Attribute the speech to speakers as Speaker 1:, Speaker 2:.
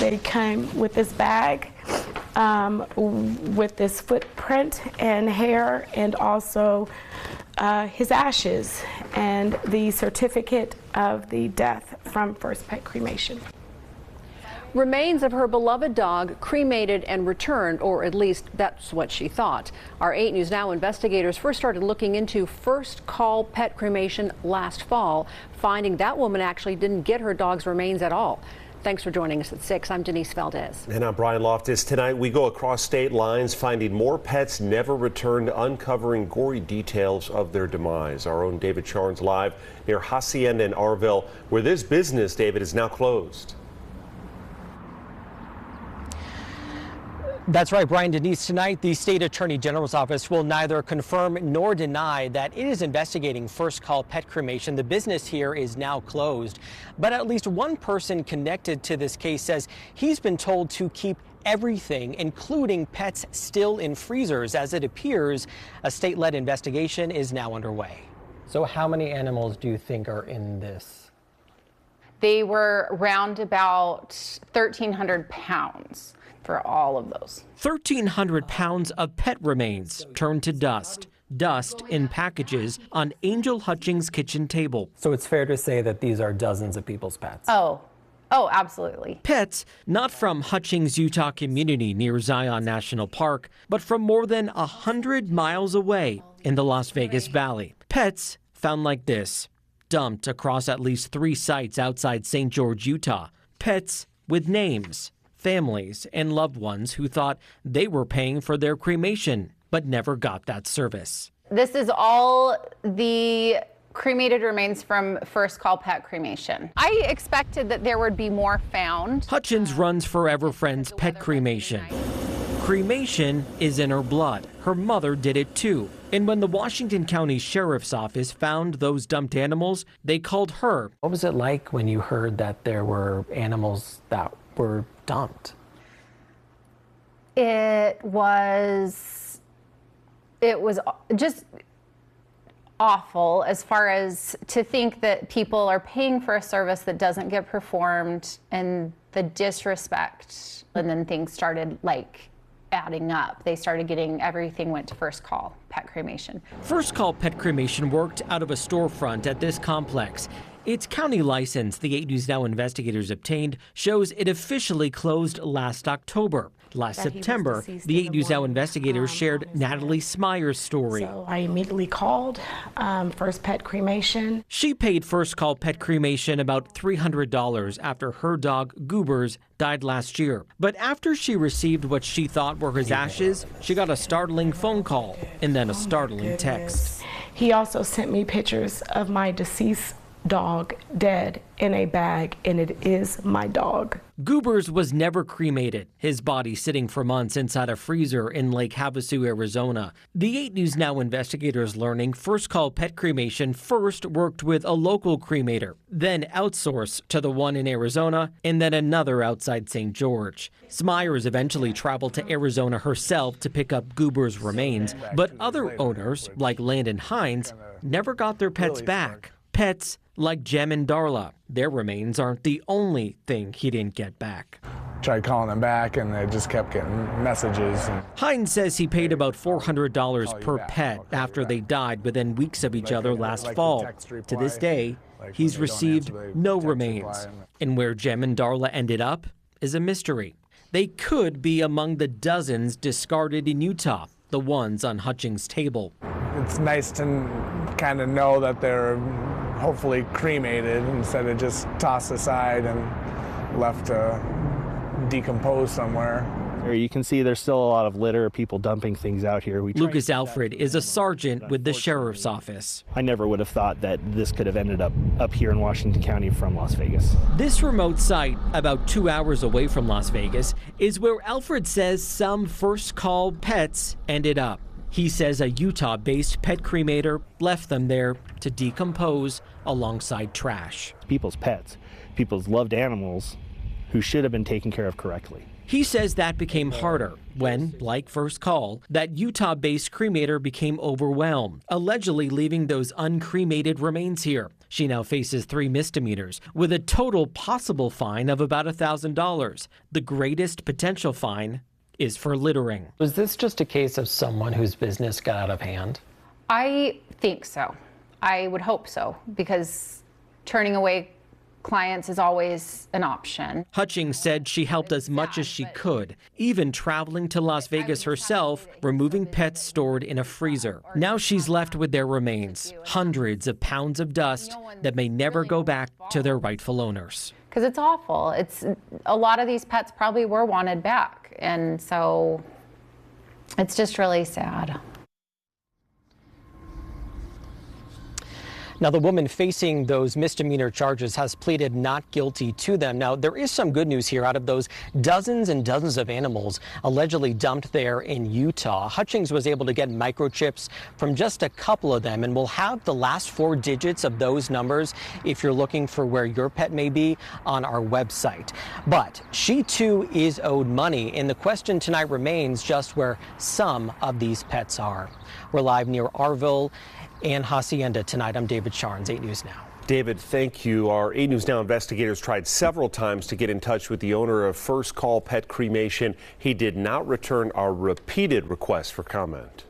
Speaker 1: They came with this bag with this footprint and hair, and also his ashes and the certificate of the death from First Pet Cremation.
Speaker 2: Remains of her beloved dog cremated and returned, or at least that's what she thought. Our 8 News Now investigators first started looking into First Call Pet Cremation last fall, finding that woman actually didn't get her dog's remains at all. Thanks for joining us at 6. I'm Denise Valdez.
Speaker 3: And I'm Brian Loftus. Tonight we go across state lines, finding more pets never returned, uncovering gory details of their demise. Our own David Charnes live near Hacienda in Arville, where this business, David, is now closed.
Speaker 4: That's right, Brian. Denise, tonight the State Attorney General's office will neither confirm nor deny that it is investigating First Call Pet Cremation. The business here is now closed. But at least one person connected to this case says he's been told to keep everything, including pets, still in freezers, as it appears a state-led investigation is now underway. So how many animals do you think are in this?
Speaker 5: They were around about 1,300 pounds. For all of those.
Speaker 4: 1,300 pounds of pet remains turned to dust. Dust in packages on Angel Hutchings' kitchen table. So it's fair to say that these are dozens of people's pets.
Speaker 5: Oh, absolutely.
Speaker 4: Pets not from Hutchings, Utah community near Zion National Park, but from more than 100 miles away in the Las Vegas Valley. Pets found like this, dumped across at least 3 sites outside St. George, Utah. Pets with names. Families and loved ones who thought they were paying for their cremation, but never got that service.
Speaker 5: This is all the cremated remains from First Call Pet Cremation. I expected that there would be more found.
Speaker 4: Hutchins runs Forever Friends Pet Cremation. Cremation is in her blood. Her mother did it too. And when the Washington County Sheriff's Office found those dumped animals, they called her. What was it like when you heard that there were animals that were dumped?
Speaker 5: It was just awful, as far as to think that people are paying for a service that doesn't get performed, and the disrespect. And then things started like adding up. They started getting, everything went to First Call Pet Cremation. First Call Pet Cremation worked out of a storefront at this complex. Its county license, the 8 News Now investigators obtained, shows it officially closed last October. Last September, the 8 News Now investigators shared Natalie Smyer's story.
Speaker 1: So I immediately called First Pet Cremation.
Speaker 4: She paid First Call Pet Cremation about $300 after her dog, Goobers, died last year. But after she received what she thought were his ashes, she got a startling phone call and then a startling text.
Speaker 1: He also sent me pictures of my deceased dog dead in a bag, and it is my dog.
Speaker 4: Goobers was never cremated, his body sitting for months inside a freezer in Lake Havasu, Arizona. The 8 News Now investigators learning First Call Pet Cremation first worked with a local cremator, then outsourced to the one in Arizona, and then another outside St. George. Smyers eventually traveled to Arizona herself to pick up Goobers' remains, but other owners, like Landon Hines, never got their pets back. Pets like Jem and Darla. Their remains aren't the only thing he didn't get back.
Speaker 6: Tried calling them back, and they just kept getting messages.
Speaker 4: Hines says he paid about $400 per pet after they died within weeks of each other last fall. To this day, he's received no remains. And where Jem and Darla ended up is a mystery. They could be among the dozens discarded in Utah, the ones on Hutchings' table.
Speaker 6: It's nice to kind of know that they're hopefully cremated instead of just tossed aside and left to decompose somewhere.
Speaker 7: You can see there's still a lot of litter, people dumping things out here.
Speaker 4: Lucas Alfred is a sergeant with the sheriff's office.
Speaker 7: I never would have thought that this could have ended up here in Washington County from Las Vegas.
Speaker 4: This remote site, about 2 hours away from Las Vegas, is where Alfred says some First Call pets ended up. He says a Utah-based pet cremator left them there to decompose alongside trash.
Speaker 7: People's pets, people's loved animals who should have been taken care of correctly.
Speaker 4: He says that became harder when, like First Call, that Utah-based cremator became overwhelmed, allegedly leaving those uncremated remains here. She now faces 3 misdemeanors with a total possible fine of about $1,000. The greatest potential fine is for littering.
Speaker 8: Was this just a case of someone whose business got out of hand?
Speaker 5: I think so. I would hope so, because turning away clients is always an option.
Speaker 4: Hutchings said she helped as much as she could, even traveling to Las Vegas herself, removing pets stored in a freezer. Now she's left with their remains, hundreds of pounds of dust that may never go back to their rightful owners.
Speaker 5: Because it's awful. A lot of these pets probably were wanted back, and so it's just really sad.
Speaker 8: Now, the woman facing those misdemeanor charges has pleaded not guilty to them. Now, there is some good news here. Out of those dozens and dozens of animals allegedly dumped there in Utah, Hutchings was able to get microchips from just a couple of them, and we'll have the last 4 digits of those numbers if you're looking for where your pet may be on our website. But she too is owed money, and the question tonight remains just where some of these pets are. We're live near Arville and Hacienda tonight. I'm David Charnes, 8 News Now.
Speaker 3: David, thank you. Our 8 News Now investigators tried several times to get in touch with the owner of First Call Pet Cremation. He did not return our repeated requests for comment.